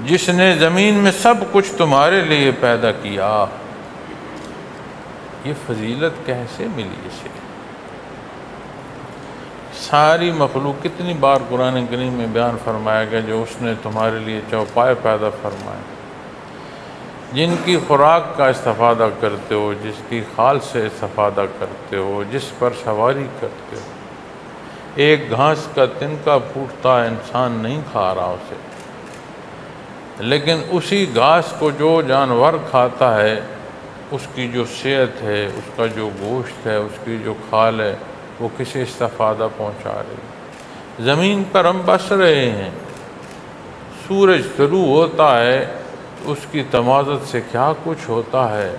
جس نے زمین میں سب کچھ تمہارے لیے پیدا کیا۔ یہ فضیلت کیسے ملی اسے؟ ساری مخلوق، کتنی بار قرآن کریم میں بیان فرمایا گیا جو اس نے تمہارے لیے چوپائے پیدا فرمائے، جن کی خوراک کا استفادہ کرتے ہو، جس کی کھال سے استفادہ کرتے ہو، جس پر سواری کرتے ہو۔ ایک گھاس کا تنکا پھوٹتا ہے، انسان نہیں کھا رہا اسے، لیکن اسی گھاس کو جو جانور کھاتا ہے، اس کی جو صحت ہے، اس کا جو گوشت ہے، اس کی جو کھال ہے، وہ کسے استفادہ پہنچا رہی ہے۔ زمین پر ہم بس رہے ہیں، سورج طلوع ہوتا ہے، اس کی تمازت سے کیا کچھ ہوتا ہے،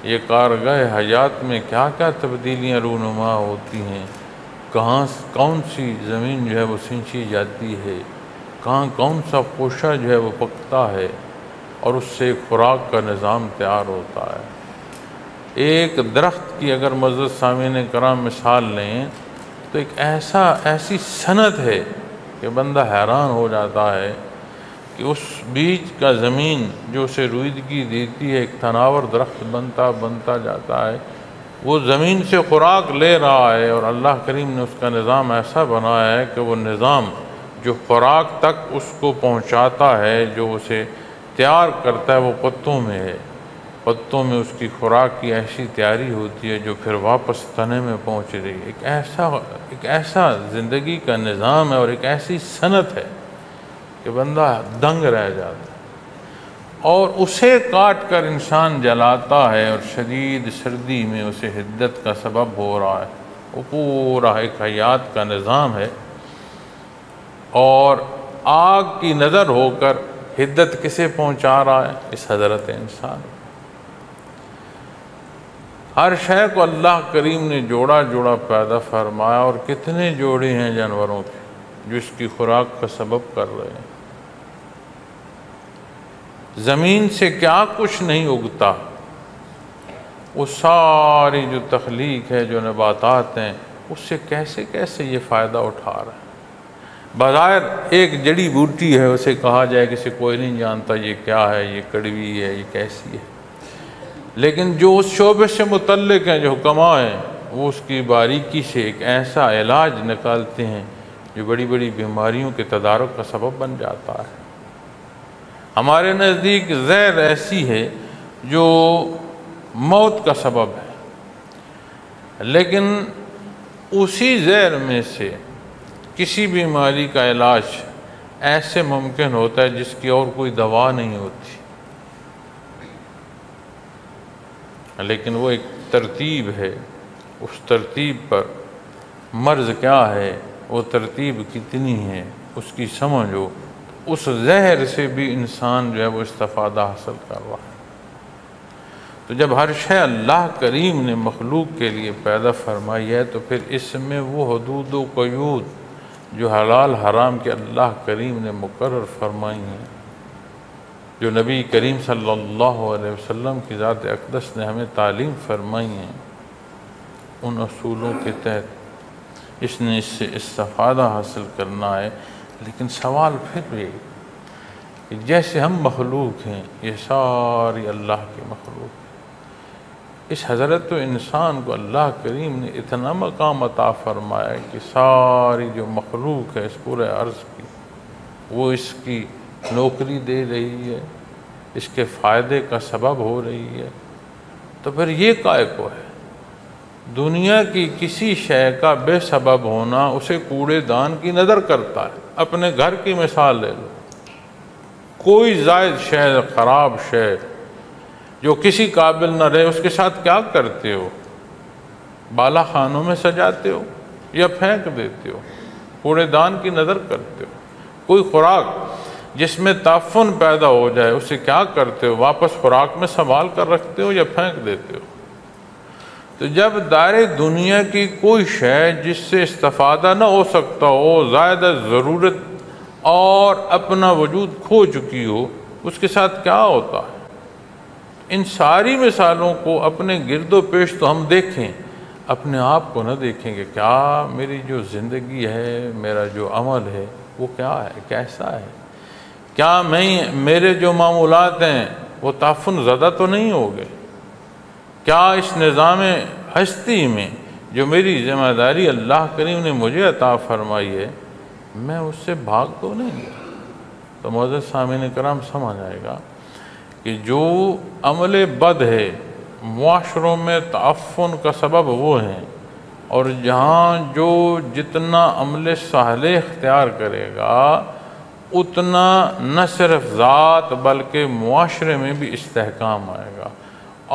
یہ کارگاہ حیات میں کیا کیا تبدیلیاں رونما ہوتی ہیں، کہاں کون سی زمین جو ہے وہ سینچی جاتی ہے، کہاں کون سا خوشہ جو ہے وہ پکتا ہے، اور اس سے خوراک کا نظام تیار ہوتا ہے۔ ایک درخت کی اگر معزز سامعین کرام مثال لیں تو ایک ایسی صنعت ہے کہ بندہ حیران ہو جاتا ہے کہ اس بیج کا زمین جو اسے رویدگی دیتی ہے، ایک تناور درخت بنتا جاتا ہے، وہ زمین سے خوراک لے رہا ہے، اور اللہ کریم نے اس کا نظام ایسا بنایا ہے کہ وہ نظام جو خوراک تک اس کو پہنچاتا ہے، جو اسے تیار کرتا ہے، وہ پتوں میں ہے، پتوں میں اس کی خوراک کی ایسی تیاری ہوتی ہے جو پھر واپس تنے میں پہنچ رہی ہے۔ ایک ایسا زندگی کا نظام ہے اور ایک ایسی صنعت ہے کہ بندہ دنگ رہ جاتا ہے، اور اسے کاٹ کر انسان جلاتا ہے، اور شدید سردی میں اسے حدت کا سبب ہو رہا ہے۔ وہ پورا ایک حیات کا نظام ہے، اور آگ کی نظر ہو کر حدت کسے پہنچا رہا ہے؟ اس حضرت انسان۔ ہر شے کو اللہ کریم نے جوڑا جوڑا پیدا فرمایا، اور کتنے جوڑے ہیں جانوروں کے جو اس کی خوراک کا سبب کر رہے ہیں۔ زمین سے کیا کچھ نہیں اگتا، وہ ساری جو تخلیق ہے، جو نباتات ہیں، اس سے کیسے کیسے یہ فائدہ اٹھا رہا ہے۔ بظاہر ایک جڑی بوٹی ہے، اسے کہا جائے کہ کوئی نہیں جانتا یہ کیا ہے، یہ کڑوی ہے، یہ کیسی ہے، لیکن جو اس شعبے سے متعلق ہیں، جو حکماء ہیں، وہ اس کی باریکی سے ایک ایسا علاج نکالتے ہیں جو بڑی بڑی بیماریوں کے تدارک کا سبب بن جاتا ہے۔ ہمارے نزدیک زہر ایسی ہے جو موت کا سبب ہے، لیکن اسی زہر میں سے کسی بیماری کا علاج ایسے ممکن ہوتا ہے جس کی اور کوئی دوا نہیں ہوتی، لیکن وہ ایک ترتیب ہے، اس ترتیب پر مرض کیا ہے، وہ ترتیب کتنی ہے، اس کی سمجھ ہو، اس زہر سے بھی انسان جو ہے وہ استفادہ حاصل کر رہا ہے۔ تو جب ہر شے اللہ کریم نے مخلوق کے لیے پیدا فرمائی ہے، تو پھر اس میں وہ حدود و قیود جو حلال حرام کے اللہ کریم نے مقرر فرمائی ہیں، جو نبی کریم صلی اللہ علیہ وسلم کی ذات اقدس نے ہمیں تعلیم فرمائی ہیں، ان اصولوں کے تحت اس نے اس سے استفادہ حاصل کرنا ہے۔ لیکن سوال پھر بھی کہ جیسے ہم مخلوق ہیں، یہ ساری اللہ کی مخلوق ہے۔ اس حضرت و انسان کو اللہ کریم نے اتنا مقام عطا فرمایا ہے کہ ساری جو مخلوق ہے اس پورے عرض کی، وہ اس کی نوکری دے رہی ہے، اس کے فائدے کا سبب ہو رہی ہے۔ تو پھر یہ کائے کو ہے؟ دنیا کی کسی شے کا بے سبب ہونا اسے کوڑے دان کی نظر کرتا ہے۔ اپنے گھر کی مثال لے لو، کوئی زائد شے، خراب شے جو کسی قابل نہ رہے، اس کے ساتھ کیا کرتے ہو؟ بالا خانوں میں سجاتے ہو یا پھینک دیتے ہو؟ کوڑے دان کی نظر کرتے ہو؟ کوئی خوراک جس میں تعفن پیدا ہو جائے اسے کیا کرتے ہو؟ واپس خوراک میں سنبھال کر رکھتے ہو یا پھینک دیتے ہو؟ تو جب دائرے دنیا کی کوئی شے جس سے استفادہ نہ ہو سکتا ہو، زائدہ ضرورت اور اپنا وجود کھو چکی ہو، اس کے ساتھ کیا ہوتا ہے؟ ان ساری مثالوں کو اپنے گرد و پیش تو ہم دیکھیں، اپنے آپ کو نہ دیکھیں کہ کیا میری جو زندگی ہے، میرا جو عمل ہے وہ کیا ہے، کیسا ہے؟ کیا میرے جو معمولات ہیں وہ تعفن زدہ تو نہیں ہو گئے؟ کیا اس نظام ہستی میں جو میری ذمہ داری اللہ کریم نے مجھے عطا فرمائی ہے، میں اس سے بھاگ تو نہیں گیا؟ تو معزز سامعین کرام سمجھ آئے گا کہ جو عمل بد ہے معاشروں میں تعفن کا سبب وہ ہیں، اور جہاں جو جتنا عمل صالح اختیار کرے گا اتنا نہ صرف ذات بلکہ معاشرے میں بھی استحکام آئے گا۔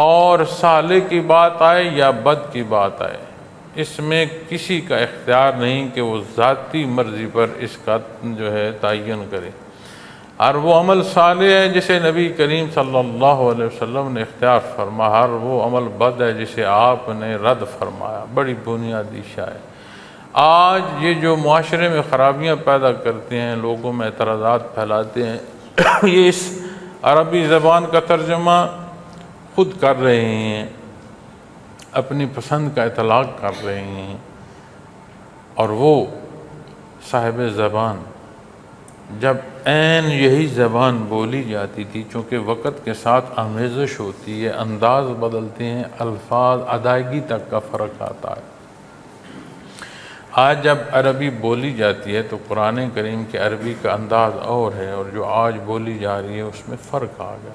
اور صالح کی بات آئے یا بد کی بات آئے، اس میں کسی کا اختیار نہیں کہ وہ ذاتی مرضی پر اس کا جو ہے تعین کرے۔ ہر وہ عمل صالح ہے جسے نبی کریم صلی اللہ علیہ وسلم نے اختیار فرمایا، ہر وہ عمل بد ہے جسے آپ نے رد فرمایا۔ بڑی بنیادی شے ہے۔ آج یہ جو معاشرے میں خرابیاں پیدا کرتے ہیں، لوگوں میں اعتراضات پھیلاتے ہیں، یہ اس عربی زبان کا ترجمہ خود کر رہے ہیں، اپنی پسند کا اطلاق کر رہے ہیں، اور وہ صاحب زبان جب عین یہی زبان بولی جاتی تھی، چونکہ وقت کے ساتھ آمیزش ہوتی ہے، انداز بدلتے ہیں، الفاظ ادائیگی تک کا فرق آتا ہے۔ آج جب عربی بولی جاتی ہے تو قرآن کریم کے عربی کا انداز اور ہے، اور جو آج بولی جا رہی ہے اس میں فرق آ گیا۔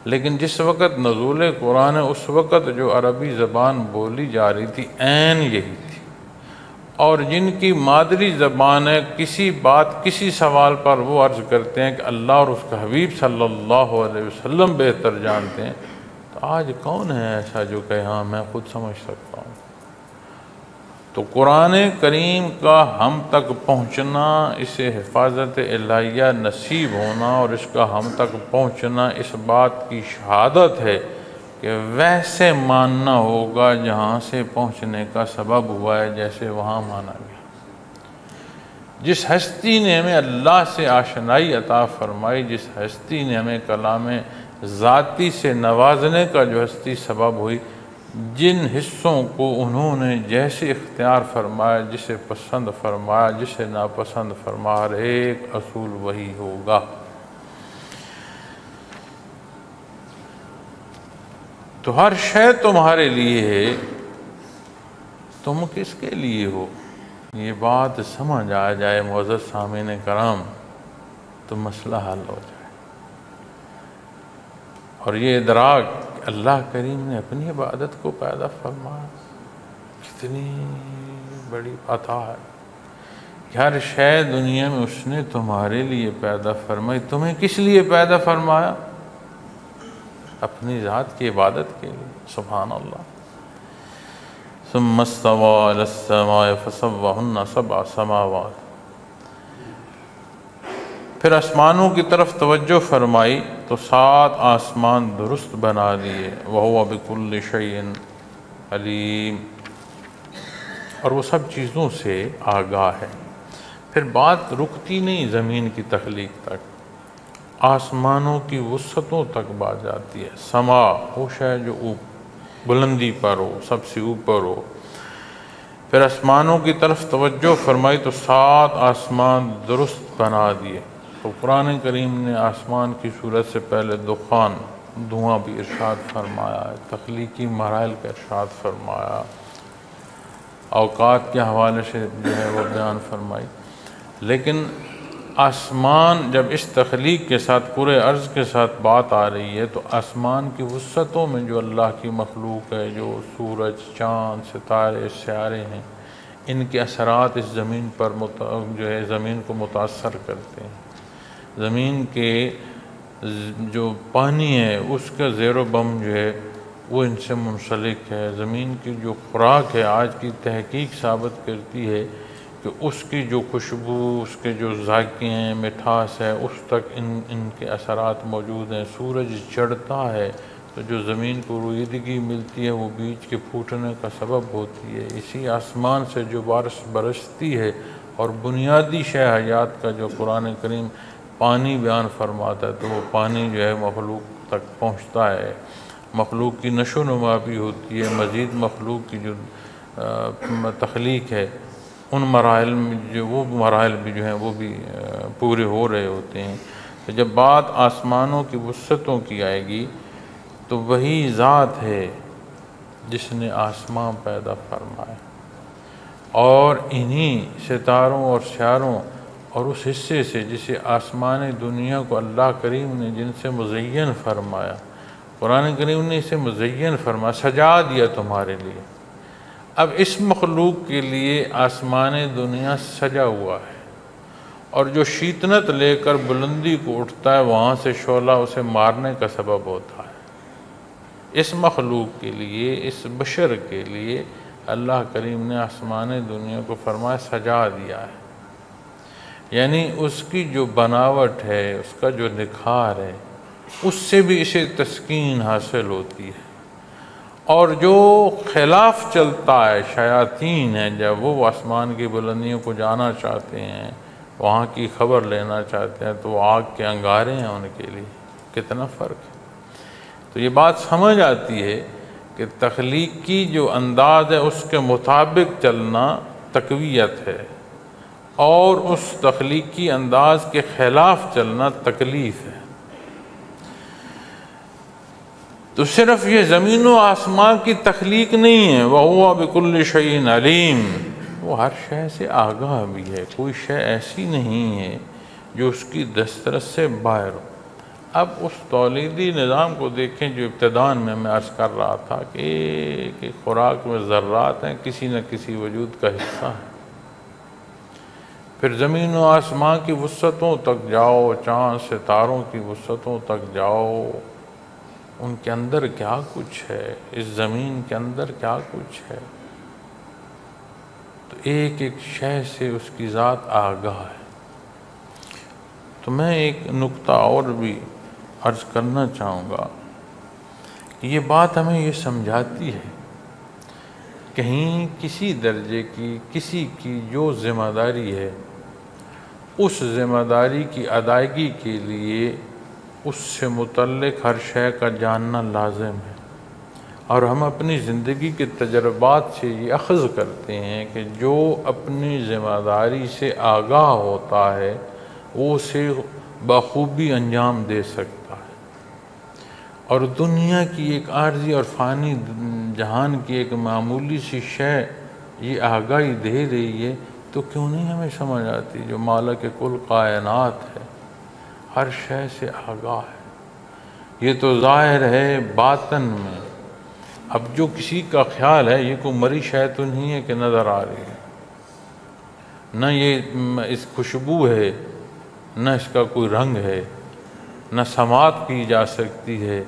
لیکن جس وقت نزول قرآن ہے اس وقت جو عربی زبان بولی جا رہی تھی عین یہی تھی، اور جن کی مادری زبان ہے کسی بات کسی سوال پر وہ عرض کرتے ہیں کہ اللہ اور اس کا حبیب صلی اللہ علیہ وسلم بہتر جانتے ہیں، تو آج کون ہے ایسا جو کہ ہاں میں خود سمجھ سکتا ہوں؟ تو قرآن کریم کا ہم تک پہنچنا، اسے حفاظت الہیہ نصیب ہونا اور اس کا ہم تک پہنچنا اس بات کی شہادت ہے کہ ویسے ماننا ہوگا جہاں سے پہنچنے کا سبب ہوا ہے، جیسے وہاں مانا گیا۔ جس ہستی نے ہمیں اللہ سے آشنائی عطا فرمائی، جس ہستی نے ہمیں کلام ذاتی سے نوازنے کا جو ہستی سبب ہوئی، جن حصوں کو انہوں نے جیسے اختیار فرمایا، جسے پسند فرمایا، جسے ناپسند فرمایا، ہر ایک اصول وہی ہوگا۔ تو ہر شے تمہارے لیے ہے، تم کس کے لیے ہو؟ یہ بات سمجھ آ جائے معزز سامعین کرام تو مسئلہ حل ہو جائے، اور یہ ادراک کہ اللہ کریم نے اپنی عبادت کو پیدا فرمایا، کتنی بڑی عطا ہے کہ ہر شے دنیا میں اس نے تمہارے لیے پیدا فرمائی۔ تمہیں کس لیے پیدا فرمایا؟ اپنی ذات کی عبادت کے لیے۔ سبحان اللہ۔ ثم استوى على السماء فسواهن سبع سماوات۔ پھر آسمانوں کی طرف توجہ فرمائی تو 7 آسمان درست بنا دیے۔ وَهُوَ بِكُلِّ شَيْءٍ عَلِيمٌ، اور وہ سب چیزوں سے آگاہ ہے۔ پھر بات رکتی نہیں زمین کی تخلیق تک، آسمانوں کی وسعتوں تک بات جاتی ہے۔ سما وہ شے جو بلندی پر ہو، سب سے اوپر ہو۔ پھر آسمانوں کی طرف توجہ فرمائی تو 7 آسمان درست بنا دیے۔ تو قرآن کریم نے آسمان کی صورت سے پہلے دھواں بھی ارشاد فرمایا ہے، تخلیقی مراحل کا ارشاد فرمایا، اوقات کے حوالے سے جو ہے وہ بیان فرمائی۔ لیکن آسمان جب اس تخلیق کے ساتھ پورے عرض کے ساتھ بات آ رہی ہے تو آسمان کی وسعتوں میں جو اللہ کی مخلوق ہے، جو سورج، چاند، ستارے، سیارے ہیں، ان کے اثرات اس زمین پر جو ہے زمین کو متاثر کرتے ہیں۔ زمین کے جو پانی ہے اس کا زیر و بم جو ہے وہ ان سے منسلک ہے۔ زمین کی جو خوراک ہے، آج کی تحقیق ثابت کرتی ہے کہ اس کی جو خوشبو، اس کے جو ذائقے ہیں، مٹھاس ہے، اس تک ان کے اثرات موجود ہیں۔ سورج چڑھتا ہے تو جو زمین کو رویدگی ملتی ہے وہ بیج کے پھوٹنے کا سبب ہوتی ہے۔ اسی آسمان سے جو بارش برستی ہے اور بنیادی شے حیات کا جو قرآن کریم پانی بیان فرماتا ہے تو وہ پانی جو ہے مخلوق تک پہنچتا ہے، مخلوق کی نشو و نما بھی ہوتی ہے، مزید مخلوق کی جو تخلیق ہے ان مراحل میں وہ مراحل بھی جو ہیں وہ بھی پورے ہو رہے ہوتے ہیں۔ تو جب بات آسمانوں کی وسعتوں کی آئے گی تو وہی ذات ہے جس نے آسمان پیدا فرمایا، اور انہی ستاروں اور سیاروں اور اس حصے سے جسے آسمان دنیا کو اللہ کریم نے جن سے مزین فرمایا، قرآن کریم نے اسے مزین فرمایا، سجا دیا تمہارے لیے۔ اب اس مخلوق کے لیے آسمان دنیا سجا ہوا ہے، اور جو شیطنت لے کر بلندی کو اٹھتا ہے وہاں سے شعلہ اسے مارنے کا سبب ہوتا ہے۔ اس مخلوق کے لیے، اس بشر کے لیے اللہ کریم نے آسمان دنیا کو فرمایا سجا دیا ہے، یعنی اس کی جو بناوٹ ہے، اس کا جو نکھار ہے، اس سے بھی اسے تسکین حاصل ہوتی ہے۔ اور جو خلاف چلتا ہے، شیاطین ہیں، جب وہ آسمان کی بلندیوں کو جانا چاہتے ہیں، وہاں کی خبر لینا چاہتے ہیں تو وہ آگ کے انگارے ہیں ان کے لیے۔ کتنا فرق ہے۔ تو یہ بات سمجھ آتی ہے کہ تخلیقی جو انداز ہے اس کے مطابق چلنا تقویت ہے، اور اس تخلیقی انداز کے خلاف چلنا تکلیف ہے۔ تو صرف یہ زمین و آسمان کی تخلیق نہیں ہے، وَهُوَ بِكُلِّ شَيْءٍ عَلِيمٌ، وہ ہر شے سے آگاہ بھی ہے، کوئی شے ایسی نہیں ہے جو اس کی دسترس سے باہر ہو۔ اب اس تولیدی نظام کو دیکھیں جو ابتداءً میں عرض کر رہا تھا کہ ایک خوراک میں ذرات ہیں، کسی نہ کسی وجود کا حصہ ہے۔ پھر زمین و آسمان کی وسعتوں تک جاؤ، چاند ستاروں کی وسعتوں تک جاؤ، ان کے اندر کیا کچھ ہے، اس زمین کے اندر کیا کچھ ہے، تو ایک ایک شے سے اس کی ذات آگاہ ہے۔ تو میں ایک نکتہ اور بھی عرض کرنا چاہوں گا کہ یہ بات ہمیں یہ سمجھاتی ہے، کہیں کسی درجے کی کسی کی جو ذمہ داری ہے، اس ذمہ داری کی ادائیگی کے لیے اس سے متعلق ہر شے کا جاننا لازم ہے، اور ہم اپنی زندگی کے تجربات سے یہ اخذ کرتے ہیں کہ جو اپنی ذمہ داری سے آگاہ ہوتا ہے وہ اسے بخوبی انجام دے سکتا ہے، اور دنیا کی ایک عارضی اور فانی جہان کی ایک معمولی سی شے یہ آگاہی دے رہی ہے تو کیوں نہیں ہمیں سمجھ آتی جو مالک کل کائنات ہے، ہر شے سے آگاہ ہے۔ یہ تو ظاہر ہے باطن میں، اب جو کسی کا خیال ہے یہ کوئی مری شے تو نہیں ہے کہ نظر آ رہی ہے، نہ یہ اس خوشبو ہے، نہ اس کا کوئی رنگ ہے، نہ سماعت کی جا سکتی ہے،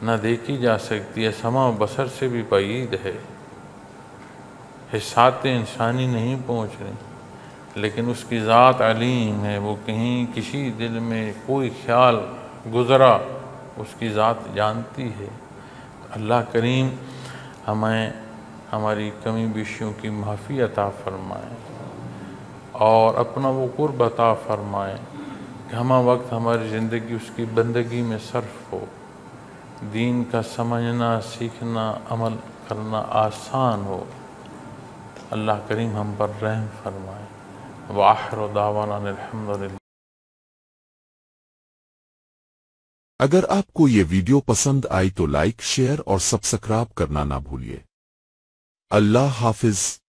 نہ دیکھی جا سکتی ہے، سمع و بصر سے بھی بعید ہے، حسات انسانی نہیں پہنچ رہی، لیکن اس کی ذات علیم ہے، وہ کہیں کسی دل میں کوئی خیال گزرا اس کی ذات جانتی ہے۔ اللہ کریم ہمیں ہماری کمی بیشیوں کی معافی عطا فرمائے اور اپنا وہ قرب عطا فرمائے کہ ہمہ وقت ہماری زندگی اس کی بندگی میں صرف ہو، دین کا سمجھنا، سیکھنا، عمل کرنا آسان ہو۔ اللہ کریم ہم پر رحم فرمائے۔ وآخر دعوانا الحمدللہ۔ اگر آپ کو یہ ویڈیو پسند آئی تو لائک، شیئر اور سبسکرائب کرنا نہ بھولیے۔ اللہ حافظ۔